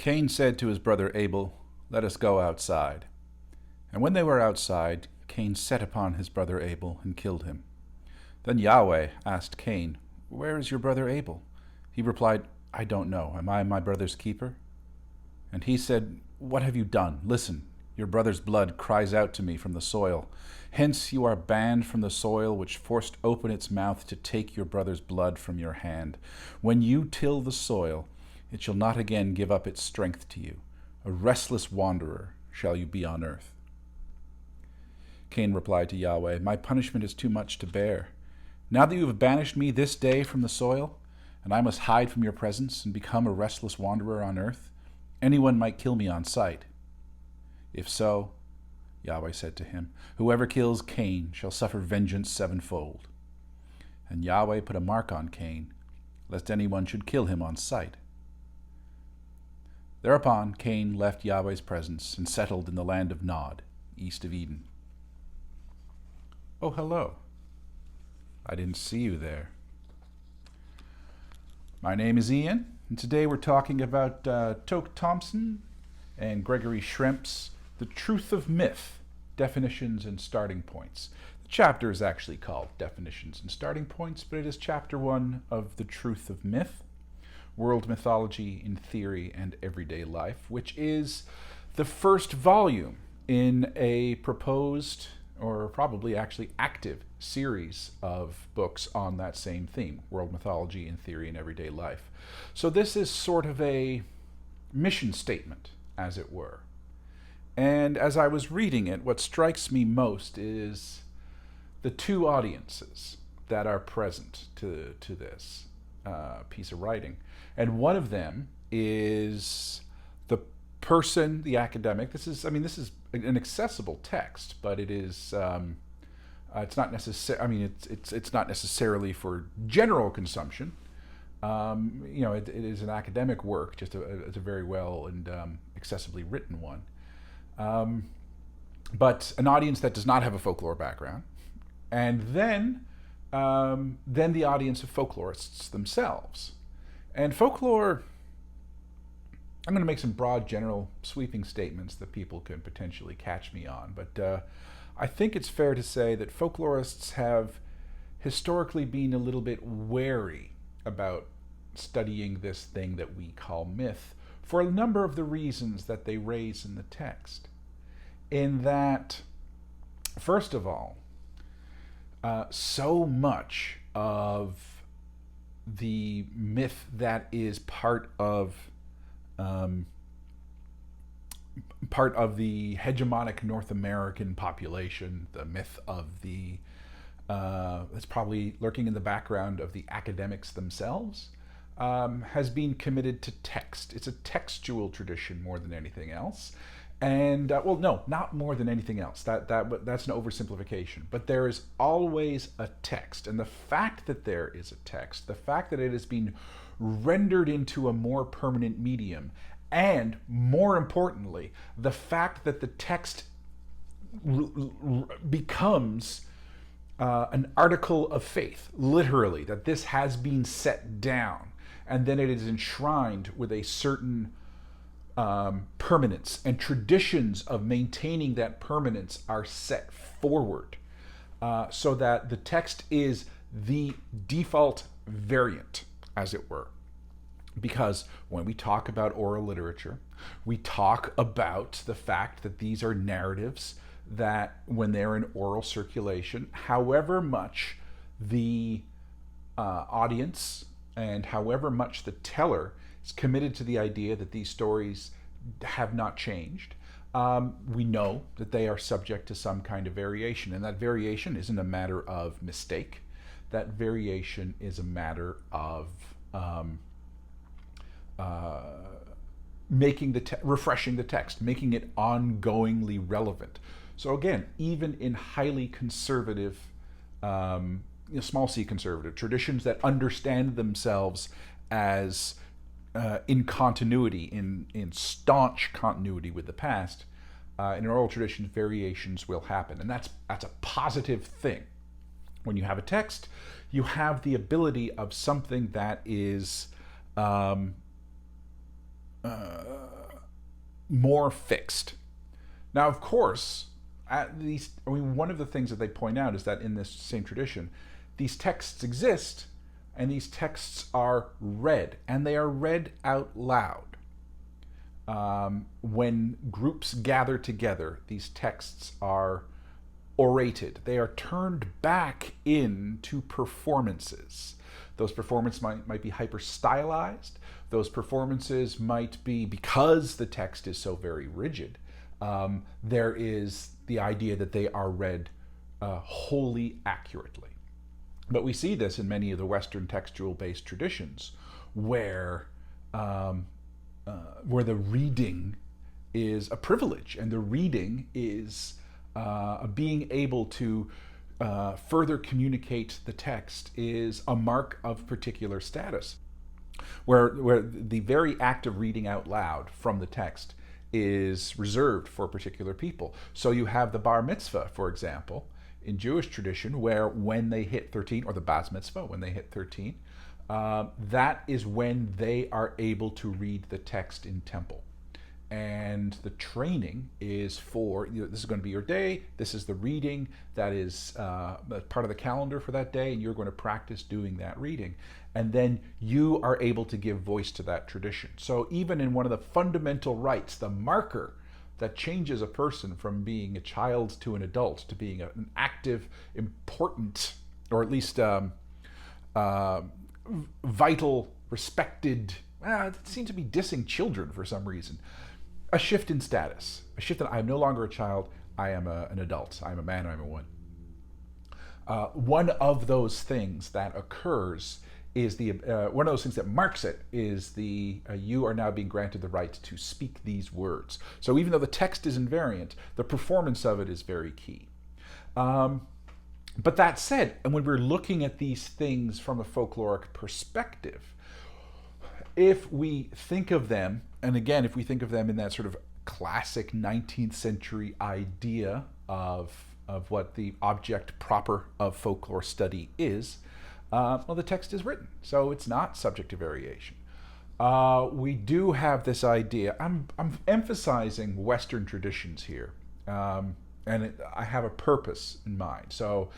Cain said to his brother Abel, "Let us go outside." And when they were outside, Cain set upon his brother Abel and killed him. Then Yahweh asked Cain, "Where is your brother Abel?" He replied, "I don't know. Am I my brother's keeper?" And he said, "What have you done? Listen, your brother's blood cries out to me from the soil. Hence you are banned from the soil which forced open its mouth to take your brother's blood from your hand. When you till the soil, it shall not again give up its strength to you. A restless wanderer shall you be on earth." Cain replied to Yahweh, "My punishment is too much to bear. Now that you have banished me this day from the soil, and I must hide from your presence and become a restless wanderer on earth, anyone might kill me on sight. If so," Yahweh said to him, "whoever kills Cain shall suffer vengeance sevenfold." And Yahweh put a mark on Cain, lest anyone should kill him on sight. Thereupon Cain left Yahweh's presence and settled in the land of Nod, east of Eden. Oh, hello. I didn't see you there. My name is Ian, and today we're talking about Thompson and Gregory Schrempp's The Truth of Myth, Definitions and Starting Points. The chapter is actually called Definitions and Starting Points, but it is chapter 1 of The Truth of Myth, World Mythology in Theory and Everyday Life, which is the first volume in a proposed, or probably actually active, series of books on that same theme, World Mythology in Theory and Everyday Life. So this is sort of a mission statement, as it were. And as I was reading it, what strikes me most is the two audiences that are present to this piece of writing. And one of them is the person, the academic. This is an accessible text, but it is it's not necessary. It's not necessarily for general consumption. It is an academic work, just it's a very well and accessibly written one. But an audience that does not have a folklore background, and then the audience of folklorists themselves. And folklore, I'm going to make some broad, general, sweeping statements that people can potentially catch me on, but I think it's fair to say that folklorists have historically been a little bit wary about studying this thing that we call myth for a number of the reasons that they raise in the text. In that, first of all, so much of the myth that is part of the hegemonic North American population, the myth of the that's probably lurking in the background of the academics themselves, has been committed to text. It's a textual tradition more than anything else. And, no, not more than anything else. That's an oversimplification. But there is always a text. And the fact that there is a text, the fact that it has been rendered into a more permanent medium, and more importantly, the fact that the text becomes an article of faith, literally, that this has been set down, and then it is enshrined with a certain permanence, and traditions of maintaining that permanence are set forward, so that the text is the default variant, as it were. Because when we talk about oral literature, we talk about the fact that these are narratives that, when they're in oral circulation, however much the audience and however much the teller is committed to the idea that these stories have not changed, we know that they are subject to some kind of variation. And that variation isn't a matter of mistake. That variation is a matter of refreshing the text, making it ongoingly relevant. So again, even in highly conservative, small c conservative traditions that understand themselves as in continuity, in staunch continuity with the past, in oral traditions, variations will happen, and that's a positive thing. When you have a text, you have the ability of something that is more fixed. Now, of course, at least, one of the things that they point out is that in this same tradition, these texts exist, and these texts are read, and they are read out loud. When groups gather together, these texts are orated. They are turned back into performances. Those performances might be hyper stylized. Those performances might be, because the text is so very rigid, there is the idea that they are read wholly accurately. But we see this in many of the Western textual-based traditions, where the reading is a privilege, and the reading is being able to further communicate the text is a mark of particular status, where the very act of reading out loud from the text is reserved for particular people. So you have the bar mitzvah, for example, in Jewish tradition, where when they hit 13, or the bas mitzvah, when they hit 13, that is when they are able to read the text in temple. And the training is for, this is going to be your day, this is the reading that is part of the calendar for that day, and you're going to practice doing that reading. And then you are able to give voice to that tradition. So even in one of the fundamental rites, the marker that changes a person from being a child to an adult to being an active, important, or at least vital, respected, it seems to be dissing children for some reason. A shift in status, a shift that I am no longer a child, I am an adult, I'm a man, I'm a woman. One of those things that occurs is one of those things that marks it is you are now being granted the right to speak these words. So even though the text is invariant, the performance of it is very key. But that said, and when we're looking at these things from a folkloric perspective, if we think of them, and again, if we think of them in that sort of classic 19th century idea of what the object proper of folklore study is, well, the text is written, so it's not subject to variation. We do have this idea. I'm emphasizing Western traditions here, and I have a purpose in mind. So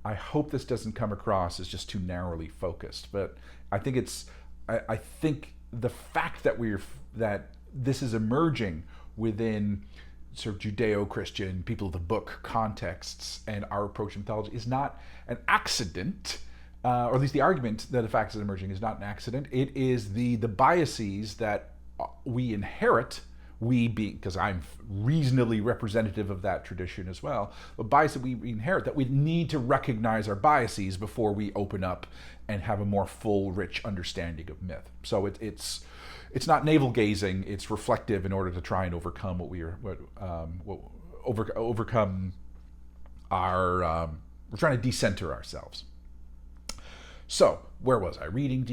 I hope this doesn't come across as just too narrowly focused. But I think I think the fact that this is emerging within sort of Judeo-Christian, people of the book contexts, and our approach to mythology is not an accident. Or at least the argument that the fact is emerging is not an accident. It is the biases that we inherit, because I'm reasonably representative of that tradition as well, the bias that we inherit, that we need to recognize our biases before we open up and have a more full, rich understanding of myth. So it's not navel gazing; it's reflective in order to try and overcome overcome our. We're trying to decenter ourselves. So, where was I? Reading,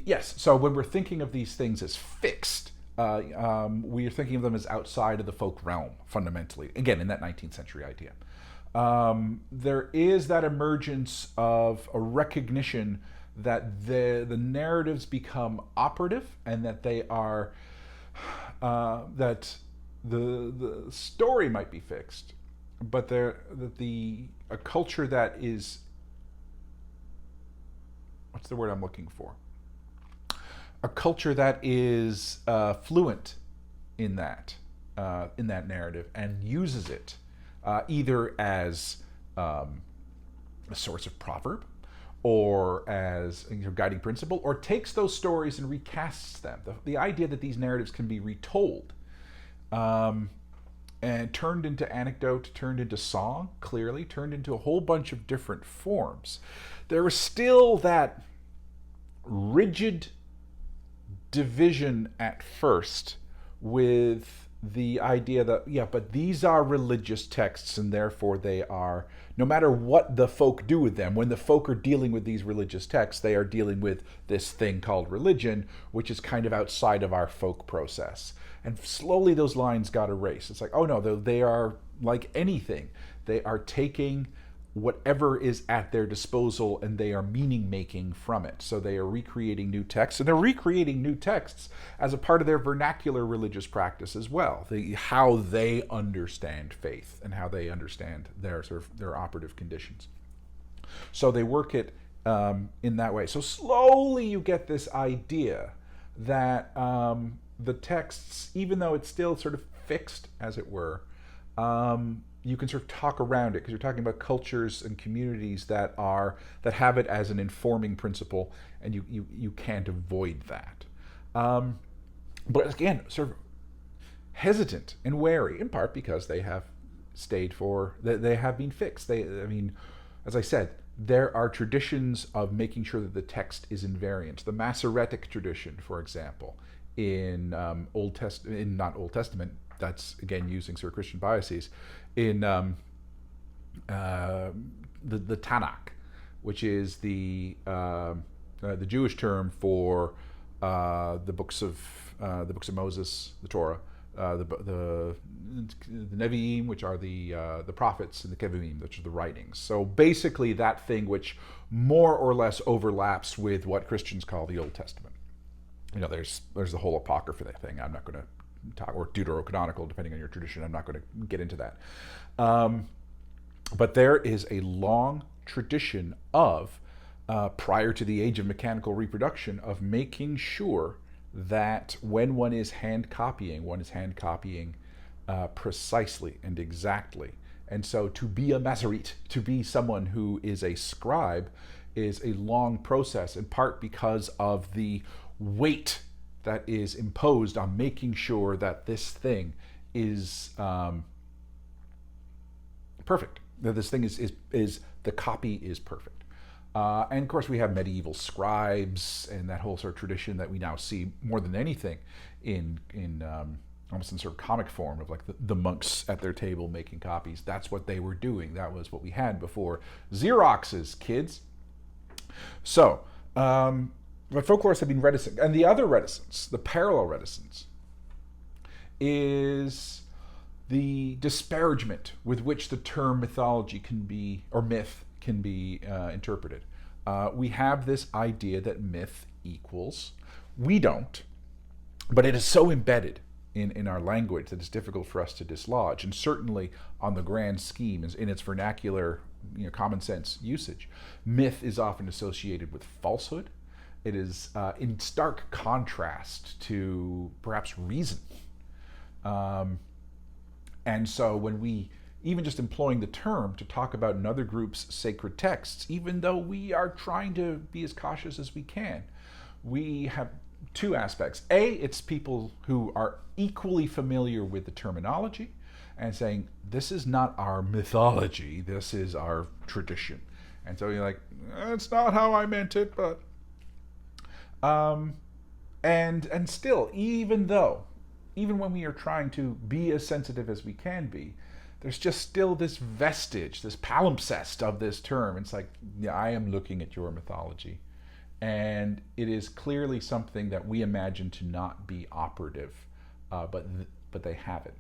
yes. So when we're thinking of these things as fixed, we are thinking of them as outside of the folk realm, fundamentally. Again, in that 19th century idea. There is that emergence of a recognition that the narratives become operative, and that they are, that the story might be fixed, but a culture that is, what's the word I'm looking for? A culture that is fluent in that narrative and uses it either as a source of proverb, or as a guiding principle, or takes those stories and recasts them. The idea that these narratives can be retold and turned into anecdote, turned into song, clearly, turned into a whole bunch of different forms. There is still that rigid division at first with the idea that, but these are religious texts, and therefore they are, no matter what the folk do with them, when the folk are dealing with these religious texts, they are dealing with this thing called religion, which is kind of outside of our folk process. And slowly those lines got erased. It's like, oh no, they are like anything. They are taking whatever is at their disposal, and they are meaning making from it. So they are recreating new texts, and they're recreating new texts as a part of their vernacular religious practice as well. How they understand faith and how they understand their their operative conditions. So they work it in that way. So slowly you get this idea that the texts, even though it's still sort of fixed, as it were, you can sort of talk around it because you're talking about cultures and communities that have it as an informing principle, and you can't avoid that. But again, sort of hesitant and wary, in part because they have they have been fixed. As I said, there are traditions of making sure that the text is invariant. The Masoretic tradition, for example, in not Old Testament, that's again using sort of Christian biases, in the Tanakh, which is the Jewish term for the books of Moses, the Torah, the Nevi'im, which are the prophets, and the Ketuvim, which are the writings. So basically, that thing which more or less overlaps with what Christians call the Old Testament. There's the whole Apocrypha thing. I'm not going to talk, or Deuterocanonical, depending on your tradition. I'm not going to get into that. But there is a long tradition of, prior to the age of mechanical reproduction, of making sure that when one is hand copying precisely and exactly. And so to be a Masoret, to be someone who is a scribe, is a long process, in part because of the weight that is imposed on making sure that this thing is perfect, that this thing is the copy is perfect. And of course we have medieval scribes and that whole sort of tradition that we now see more than anything in almost in sort of comic form of like the monks at their table making copies. That's what they were doing. That was what we had before Xeroxes, kids. So, but folklorists have been reticent. And the other reticence, the parallel reticence, is the disparagement with which the term mythology can be, or myth can be interpreted. We have this idea that myth equals, we don't, but it is so embedded in our language that it's difficult for us to dislodge. And certainly on the grand scheme, in its vernacular, common sense usage, myth is often associated with falsehood. It is in stark contrast to perhaps reason. And so when we, even just employing the term to talk about another group's sacred texts, even though we are trying to be as cautious as we can, we have two aspects. A, it's people who are equally familiar with the terminology and saying, this is not our mythology, this is our tradition. And so you're like, that's not how I meant it, but... And still, even when we are trying to be as sensitive as we can be, there's just still this vestige, this palimpsest of this term. It's like, yeah, I am looking at your mythology. And it is clearly something that we imagine to not be operative, but they have it.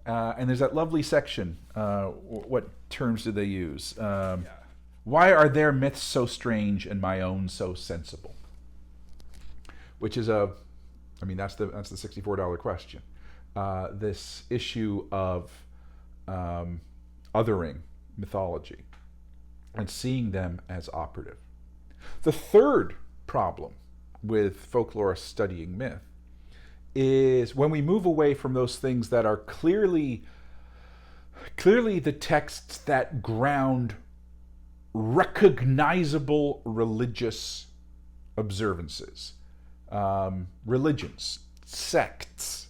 And there's that lovely section, what terms do they use? Why are their myths so strange and my own so sensible? Which is that's the $64 question. This issue of othering mythology and seeing them as operative. The third problem with folklorists studying myth is when we move away from those things that are clearly the texts that ground recognizable religious observances, religions, sects,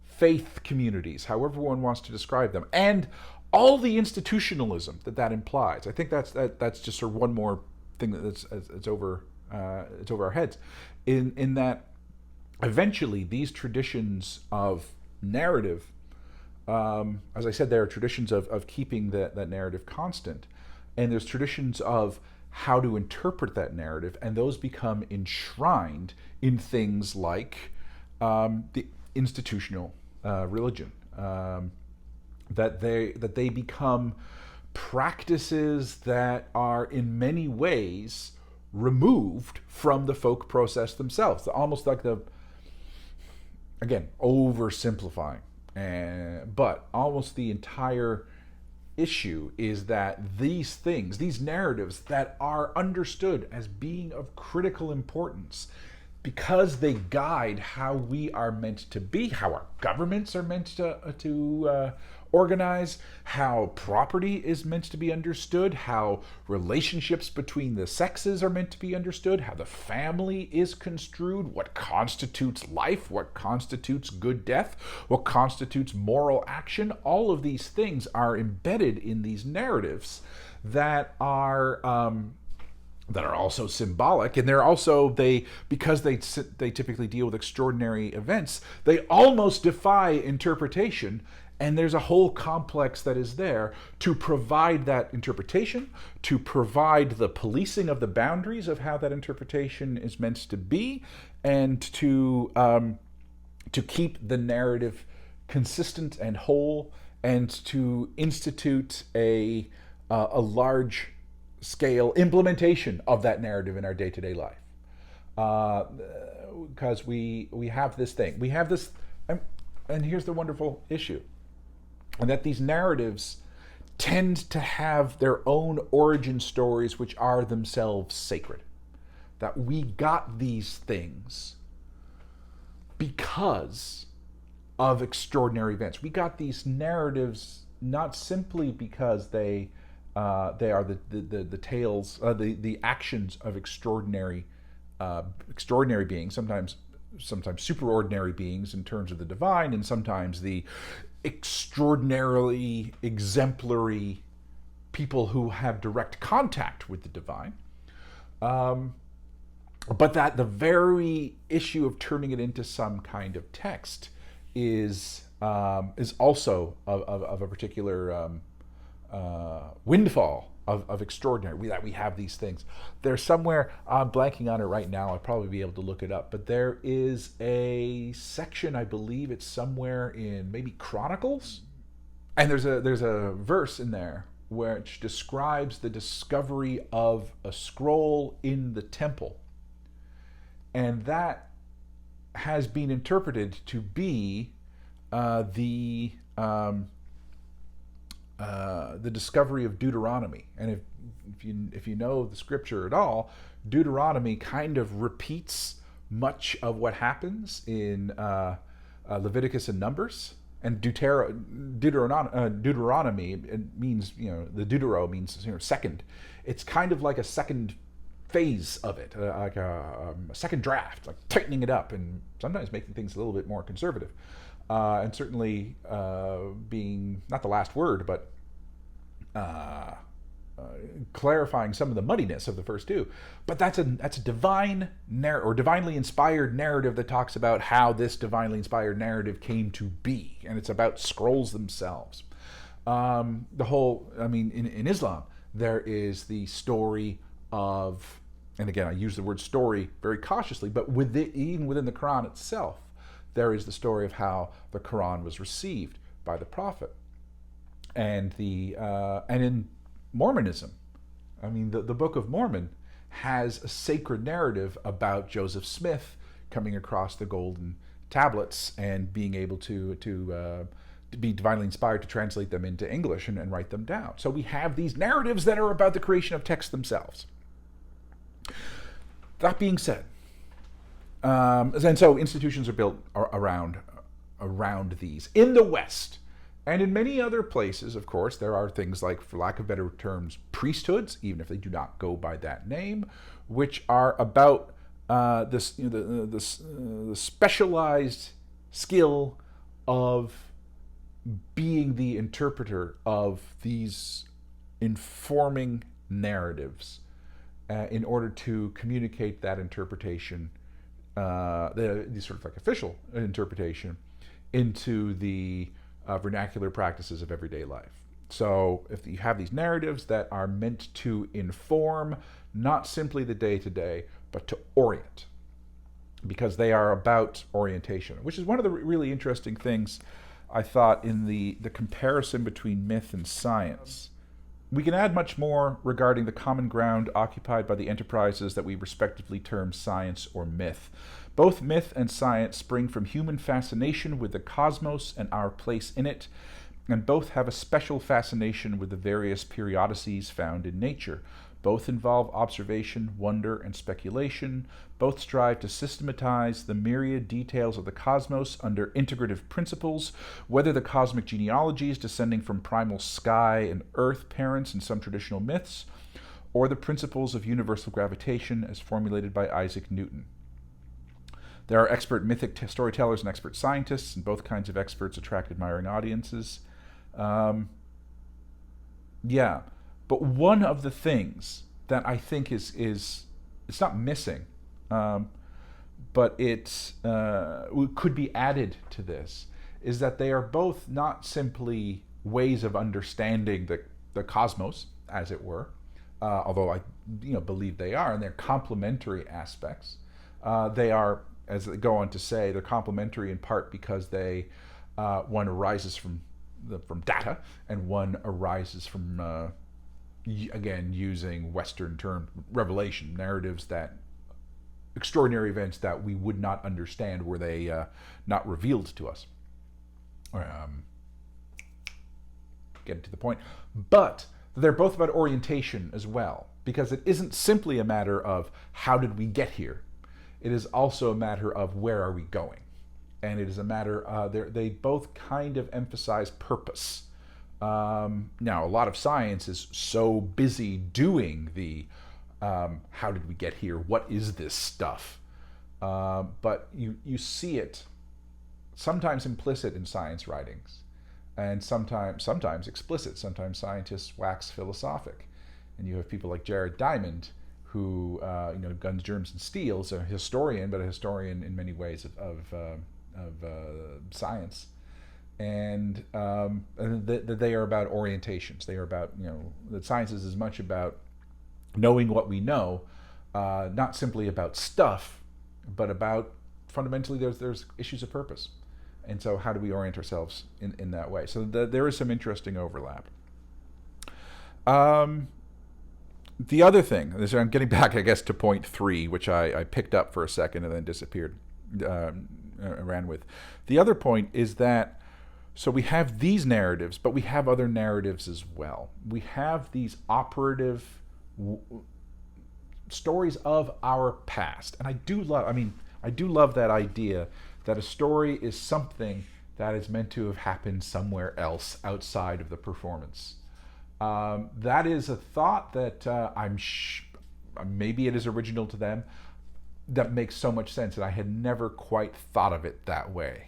faith communities, however one wants to describe them, and all the institutionalism that implies. I think that's just sort of one more thing that's over our heads, in that eventually these traditions of narrative, as I said, there are traditions of keeping that narrative constant, and there's traditions of how to interpret that narrative, and those become enshrined in things like the institutional religion, that they become practices that are in many ways removed from the folk process themselves. Almost like again, oversimplifying, but almost the entire issue is that these things, these narratives that are understood as being of critical importance, because they guide how we are meant to be, how our governments are meant to organize, how property is meant to be understood, how relationships between the sexes are meant to be understood, how the family is construed, what constitutes life, what constitutes good death, what constitutes moral action. All of these things are embedded in these narratives that are also symbolic, and they're also, because they typically deal with extraordinary events, they almost defy interpretation. And there's a whole complex that is there to provide that interpretation, to provide the policing of the boundaries of how that interpretation is meant to be, and to keep the narrative consistent and whole, and to institute a large scale implementation of that narrative in our day-to-day life. Because we have this thing. We have this, and here's the wonderful issue, and that these narratives tend to have their own origin stories which are themselves sacred. That we got these things because of extraordinary events. We got these narratives not simply because they are the tales, the actions of extraordinary beings, sometimes superordinary beings in terms of the divine, and sometimes the extraordinarily exemplary people who have direct contact with the divine. But that the very issue of turning it into some kind of text is also of a particular windfall of extraordinary. That we have these things. There's somewhere, I'm blanking on it right now, I'll probably be able to look it up, but there is a section, I believe it's somewhere in maybe Chronicles, and there's a verse in there which describes the discovery of a scroll in the temple, and that has been interpreted to be the discovery of Deuteronomy. And if you know the scripture at all, Deuteronomy kind of repeats much of what happens in Leviticus and Numbers. And Deuteronomy, it means, the deutero means second. It's kind of like a second phase of it, like a second draft, like tightening it up and sometimes making things a little bit more conservative. And certainly being not the last word, but clarifying some of the muddiness of the first two. But that's a divine or divinely inspired narrative that talks about how this divinely inspired narrative came to be, and it's about scrolls themselves. In Islam, there is the story of, and again I use the word story very cautiously, but even within the Quran itself, there is the story of how the Quran was received by the Prophet, and in Mormonism, the Book of Mormon has a sacred narrative about Joseph Smith coming across the golden tablets and being able to be divinely inspired to translate them into English and write them down. So we have these narratives that are about the creation of texts themselves. That being said, and so institutions are built around these. In the West, and in many other places, of course, there are things like, for lack of better terms, priesthoods, even if they do not go by that name, which are about the specialized skill of being the interpreter of these informing narratives in order to communicate that interpretation, the sort of like official interpretation, into the vernacular practices of everyday life. So if you have these narratives that are meant to inform not simply the day-to-day, but to orient, because they are about orientation, which is one of the really interesting things I thought in the comparison between myth and science. We can add much more regarding the common ground occupied by the enterprises that we respectively term science or myth. Both myth and science spring from human fascination with the cosmos and our place in it, and both have a special fascination with the various periodicities found in nature. Both involve observation, wonder, and speculation. Both strive to systematize the myriad details of the cosmos under integrative principles, whether the cosmic genealogies descending from primal sky and earth parents in some traditional myths, or the principles of universal gravitation as formulated by Isaac Newton. There are expert mythic storytellers and expert scientists, and both kinds of experts attract admiring audiences. But one of the things that I think is it's not missing, but it could be added to this, is that they are both not simply ways of understanding the cosmos, as it were, although I believe they are, and they're complementary aspects. They are, as they go on to say, they're complementary in part because they one arises from data, and one arises from again, using Western term revelation, narratives that, extraordinary events that we would not understand were they not revealed to us. Getting to the point. But they're both about orientation as well, because it isn't simply a matter of how did we get here. It is also a matter of where are we going. And it is a matter, they both kind of emphasize purpose. Now, a lot of science is so busy doing the how did we get here? What is this stuff? But you see it sometimes implicit in science writings, and sometimes explicit. Sometimes scientists wax philosophic, and you have people like Jared Diamond, who Guns, Germs, and Steel, is a historian, but a historian in many ways of science. And they are about orientations. They are about, that science is as much about knowing what we know, not simply about stuff, but about fundamentally there's issues of purpose. And so how do we orient ourselves in that way? So there is some interesting overlap. The other thing, I'm getting back, I guess, to point 3, which I picked up for a second and then disappeared, ran with. The other point is that, so we have these narratives, but we have other narratives as well. We have these operative stories of our past. And I do love that idea that a story is something that is meant to have happened somewhere else outside of the performance. That is a thought that maybe it is original to them, that makes so much sense, and I had never quite thought of it that way.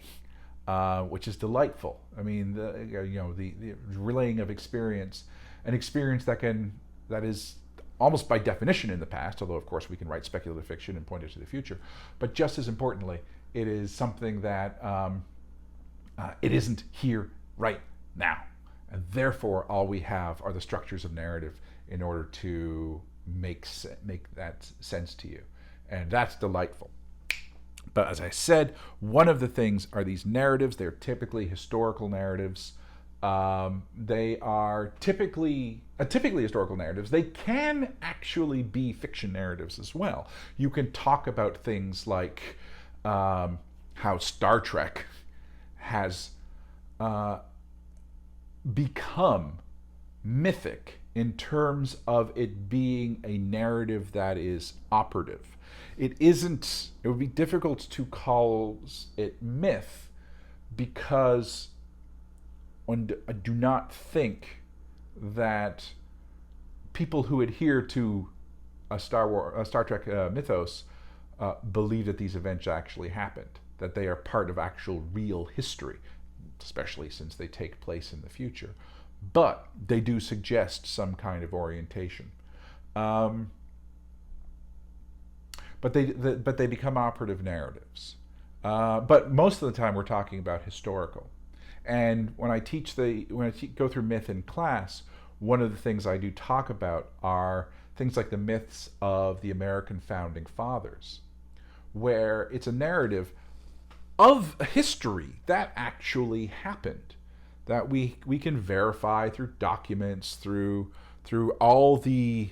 Which is delightful. I mean, the relaying of experience, an experience that is almost by definition in the past, although of course we can write speculative fiction and point it to the future, but just as importantly, it is something that it isn't here right now, and therefore all we have are the structures of narrative in order to make that sense to you, and that's delightful. But as I said, one of the things are these narratives. They're typically historical narratives. They are typically historical narratives. They can actually be fiction narratives as well. You can talk about things like how Star Trek has become mythic in terms of it being a narrative that is operative. It would be difficult to call it myth, because I do not think that people who adhere to a Star Trek mythos believe that these events actually happened, that they are part of actual real history, especially since they take place in the future. But they do suggest some kind of orientation. But they become operative narratives. But most of the time we're talking about historical. And when I go through myth in class, one of the things I do talk about are things like the myths of the American founding fathers, where it's a narrative of a history that actually happened, that we can verify through documents, through through all the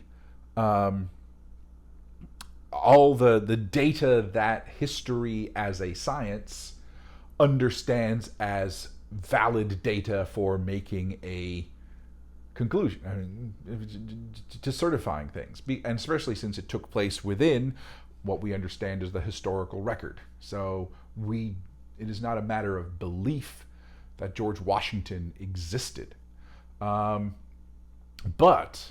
data that history as a science understands as valid data for making a conclusion, I mean, to certifying things, and especially since it took place within what we understand as the historical record. So it is not a matter of belief that George Washington existed, but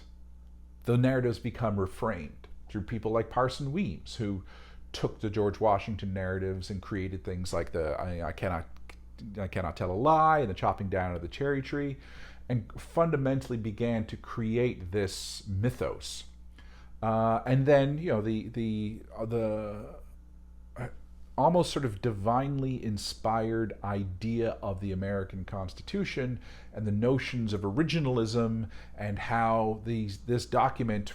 the narratives become reframed through people like Parson Weems, who took the George Washington narratives and created things like I cannot tell a lie and the chopping down of the cherry tree, and fundamentally began to create this mythos. And then, you know, the almost sort of divinely inspired idea of the American Constitution and the notions of originalism, and how this document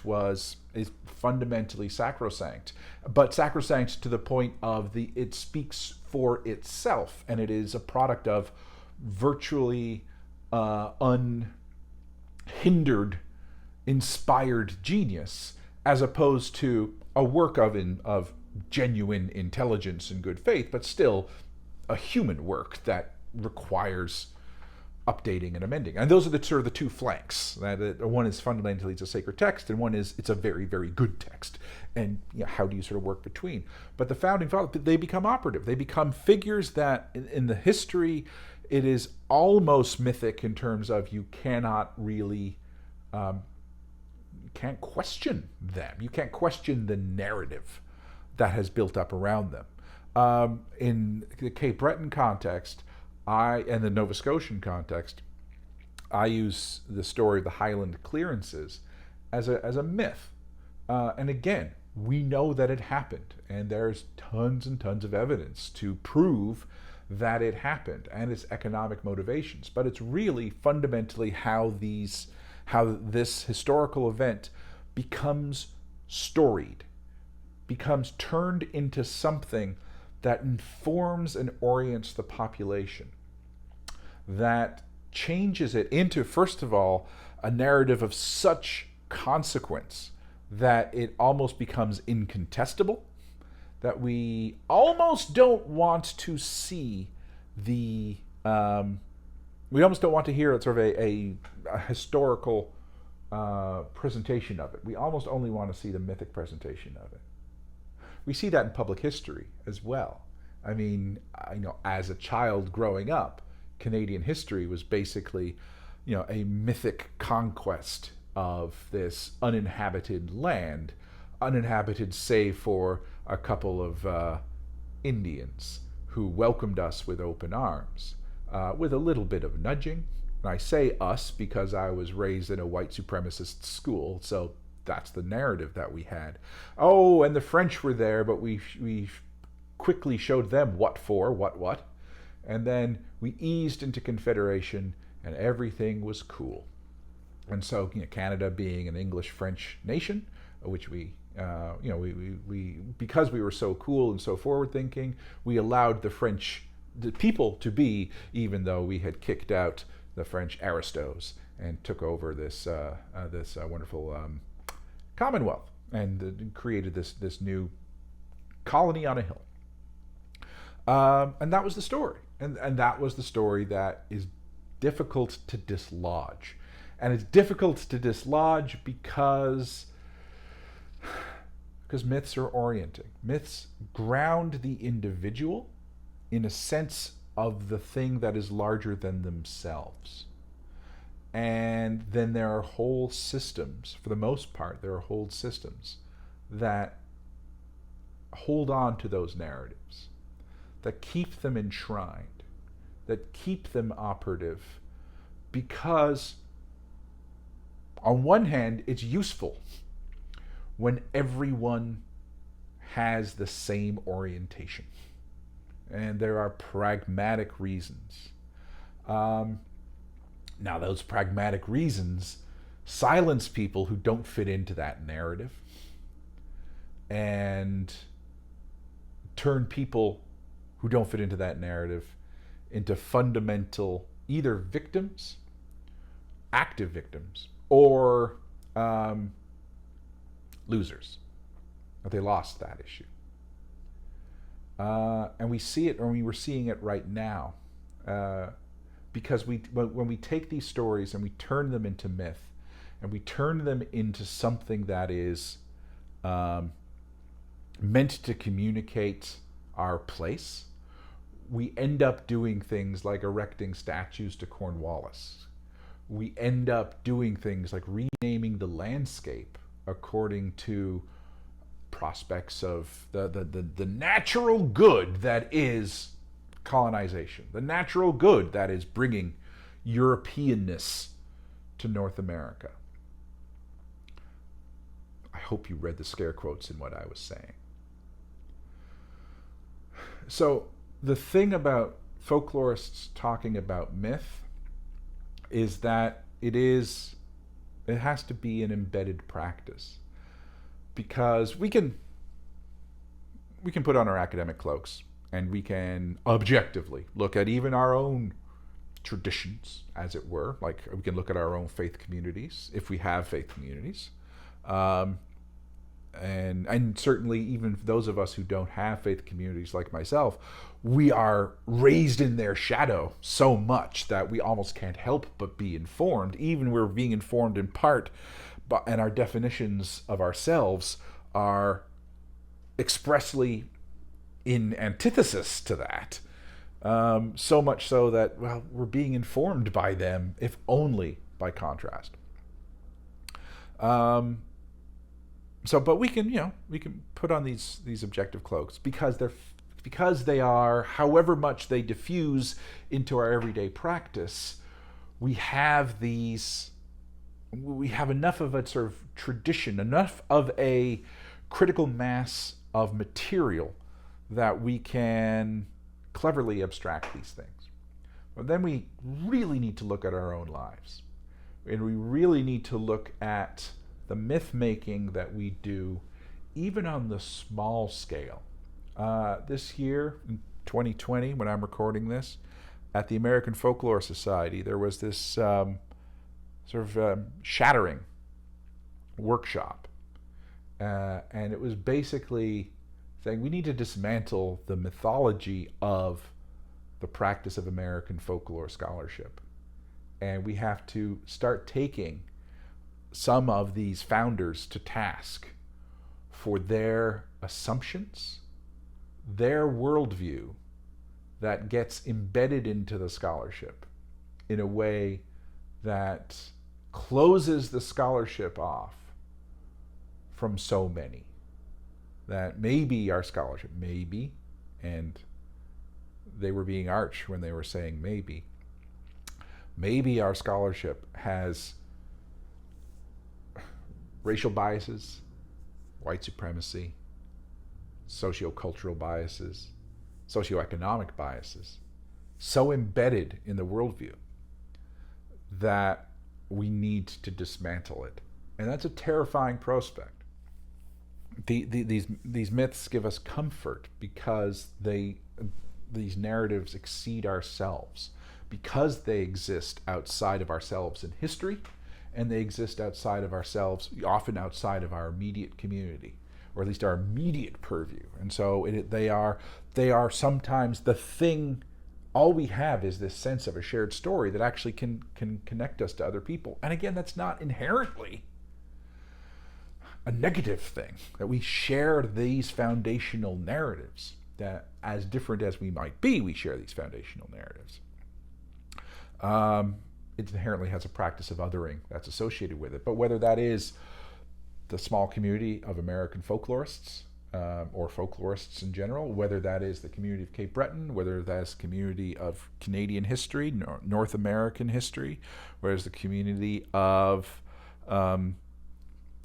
is fundamentally sacrosanct, but sacrosanct to the point of it speaks for itself, and it is a product of virtually unhindered, inspired genius, as opposed to a work of genuine intelligence and good faith, but still a human work that requires updating and amending. And those are the sort of the two flanks. One is fundamentally it's a sacred text, and one is it's a very, very good text. And you know, how do you sort of work between? But the founding fathers, they become operative. They become figures that in the history, it is almost mythic in terms of you cannot really, can't question them. You can't question the narrative that has built up around them. In the Cape Breton context, and the Nova Scotian context, I use the story of the Highland clearances as a myth. And again, we know that it happened, and there's tons and tons of evidence to prove that it happened and its economic motivations. But it's really fundamentally how this historical event becomes storied, becomes turned into something that informs and orients the population, that changes it into, first of all, a narrative of such consequence that it almost becomes incontestable, that we almost don't want to see we almost don't want to hear sort of a historical presentation of it. We almost only want to see the mythic presentation of it. We see that in public history as well. I mean, as a child growing up, Canadian history was basically, a mythic conquest of this uninhabited land, uninhabited save for a couple of Indians who welcomed us with open arms, with a little bit of nudging. And I say us because I was raised in a white supremacist school, so that's the narrative that we had. Oh, and the French were there, but we quickly showed them what for, what. And then we eased into Confederation, and everything was cool. And so, Canada being an English-French nation, which we because we were so cool and so forward-thinking, we allowed the people to be, even though we had kicked out the French aristos and took over this wonderful Commonwealth and created this new colony on a hill. And that was the story. And that was the story that is difficult to dislodge. And it's difficult to dislodge because myths are orienting. Myths ground the individual in a sense of the thing that is larger than themselves. And then there are whole systems, for the most part, there are whole systems that hold on to those narratives, that keep them enshrined, that keep them operative, because on one hand, it's useful when everyone has the same orientation. And there are pragmatic reasons. Now, those pragmatic reasons silence people who don't fit into that narrative and turn people who don't fit into that narrative into fundamental either victims, active victims, or losers. But they lost that issue. And we see it, or we were seeing it right now. Because when we take these stories and we turn them into myth, and we turn them into something that is meant to communicate our place, we end up doing things like erecting statues to Cornwallis. We end up doing things like renaming the landscape according to prospects of the natural good that is colonization, the natural good that is bringing Europeanness to North America. I hope you read the scare quotes in what I was saying. So the thing about folklorists talking about myth is that it has to be an embedded practice, because we can put on our academic cloaks and we can objectively look at even our own traditions, as it were. Like, we can look at our own faith communities, if we have faith communities. And certainly even those of us who don't have faith communities like myself, we are raised in their shadow so much that we almost can't help but be informed. Even we're being informed in part, and our definitions of ourselves are expressly in antithesis to that. So much so that, well, we're being informed by them, if only by contrast. But we can put on these objective cloaks because they are, however much they diffuse into our everyday practice, we have enough of a sort of tradition, enough of a critical mass of material that we can cleverly abstract these things. But then we really need to look at our own lives. And we really need to look at the myth making that we do, even on the small scale. This year, in 2020, when I'm recording this, at the American Folklore Society, there was this shattering workshop. And it was basically saying we need to dismantle the mythology of the practice of American folklore scholarship. And we have to start taking some of these founders to task for their assumptions, their worldview that gets embedded into the scholarship in a way that closes the scholarship off from so many. That maybe our scholarship, and they were being arch when they were saying maybe our scholarship has racial biases, white supremacy, sociocultural biases, socioeconomic biases, so embedded in the worldview that we need to dismantle it. And that's a terrifying prospect. These myths give us comfort because these narratives exceed ourselves, because they exist outside of ourselves in history, and they exist outside of ourselves, often outside of our immediate community, or at least our immediate purview. And so they are sometimes the thing. All we have is this sense of a shared story that actually can connect us to other people. And again, that's not inherently a negative thing, that we share these foundational narratives, that as different as we might be, we share these foundational narratives. It inherently has a practice of othering that's associated with it. But whether that is the small community of American folklorists, or folklorists in general, whether that is the community of Cape Breton, whether that's the community of Canadian history, North American history, whether it's the community of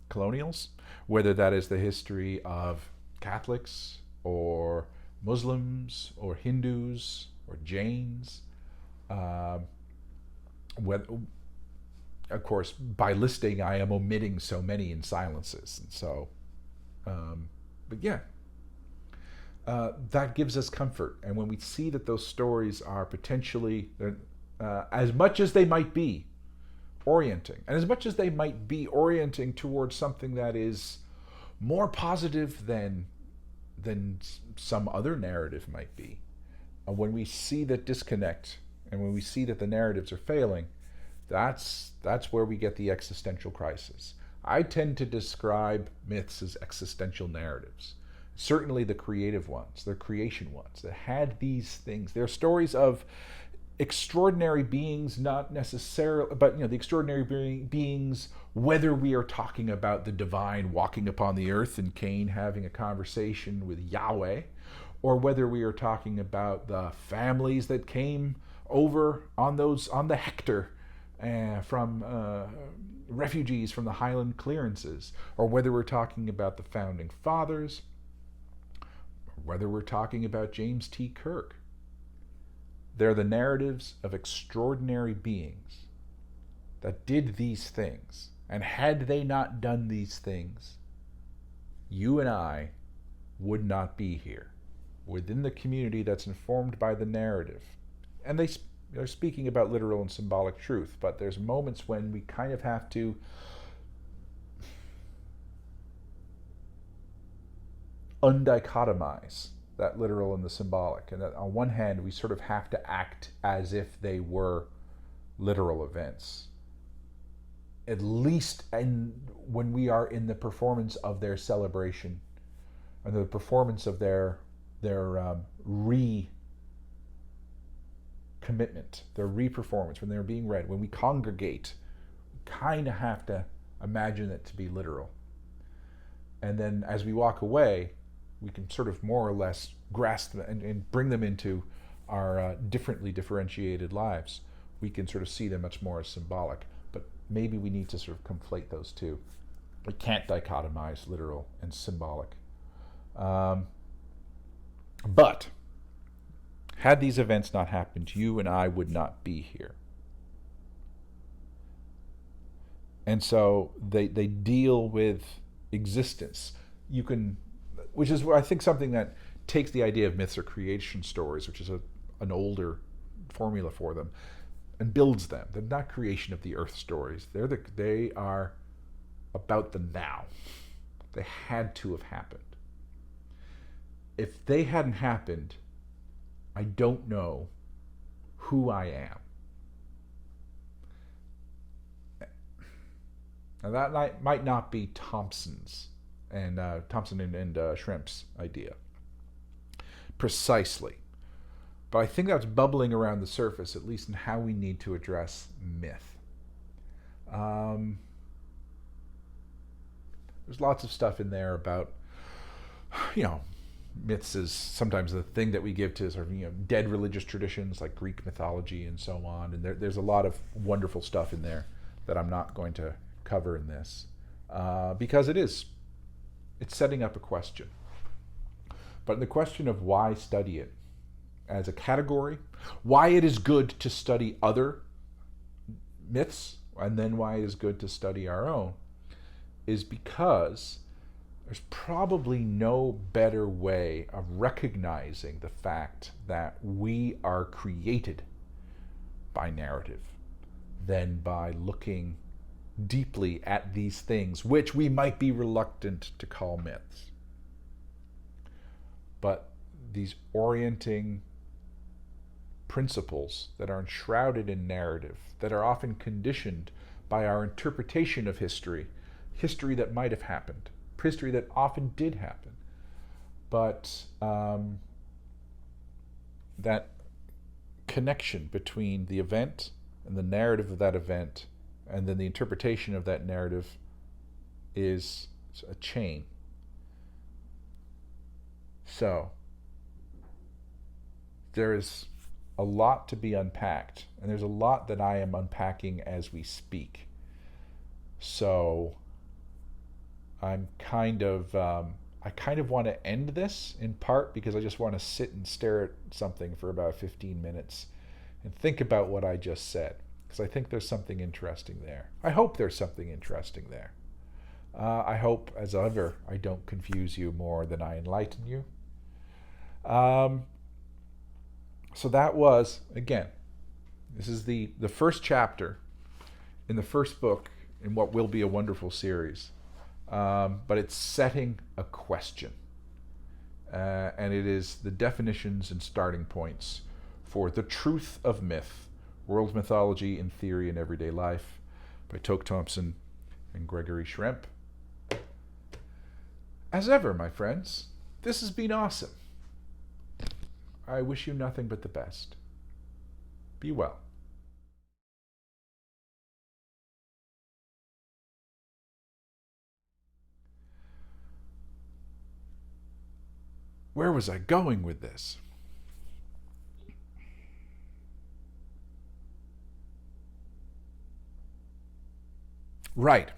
colonials, whether that is the history of Catholics or Muslims or Hindus or Jains. Of course, by listing, I am omitting so many in silences. And so, but yeah, that gives us comfort. And when we see that those stories are potentially, as much as they might be orienting. And as much as they might be orienting towards something that is more positive than some other narrative might be, when we see that disconnect and when we see that the narratives are failing, that's where we get the existential crisis. I tend to describe myths as existential narratives. Certainly the creative ones, the creation ones that had these things. They're stories of extraordinary beings, not necessarily, but the extraordinary beings, whether we are talking about the divine walking upon the earth and Cain having a conversation with Yahweh, or whether we are talking about the families that came over on the Hector from refugees from the Highland clearances, or whether we're talking about the founding fathers, or whether we're talking about James T. Kirk. They're the narratives of extraordinary beings that did these things. And had they not done these things, you and I would not be here within the community that's informed by the narrative. And they're speaking about literal and symbolic truth, but there's moments when we kind of have to undichotomize that literal and the symbolic. And that on one hand, we sort of have to act as if they were literal events, at least when we are in the performance of their celebration and the performance of their recommitment, their re-performance, when they're being read, when we congregate, we kind of have to imagine it to be literal. And then as we walk away, we can sort of more or less grasp them and bring them into our differently differentiated lives. We can sort of see them much more as symbolic, but maybe we need to sort of conflate those two. We can't dichotomize literal and symbolic. But had these events not happened, you and I would not be here. And so they deal with existence. Which is, I think, something that takes the idea of myths or creation stories, which is an older formula for them, and builds them. They're not creation of the earth stories. They are about the now. They had to have happened. If they hadn't happened, I don't know who I am. Now that might not be Thompson and Schrempp's idea precisely, but I think that's bubbling around the surface, at least in how we need to address myth. There's lots of stuff in there about, myths is sometimes the thing that we give to sort of dead religious traditions like Greek mythology and so on, and there's a lot of wonderful stuff in there that I'm not going to cover in this because it's setting up a question. But the question of why study it as a category, why it is good to study other myths, and then why it is good to study our own, is because there's probably no better way of recognizing the fact that we are created by narrative than by looking deeply at these things, which we might be reluctant to call myths. But these orienting principles that are enshrouded in narrative, that are often conditioned by our interpretation of history that might have happened, history that often did happen, but that connection between the event and the narrative of that event, and then the interpretation of that narrative, is a chain. So there is a lot to be unpacked, and there's a lot that I am unpacking as we speak. So I kind of want to end this in part because I just want to sit and stare at something for about 15 minutes and think about what I just said, because I think there's something interesting there. I hope there's something interesting there. I hope, as ever, I don't confuse you more than I enlighten you. So that was, again, this is the first chapter in the first book in what will be a wonderful series. But it's setting a question. And it is the definitions and starting points for The Truth of Myth, World Mythology in Theory and Everyday Life by Thompson and Gregory Schrempp. As ever, my friends, this has been awesome. I wish you nothing but the best. Be well. Where was I going with this? Right.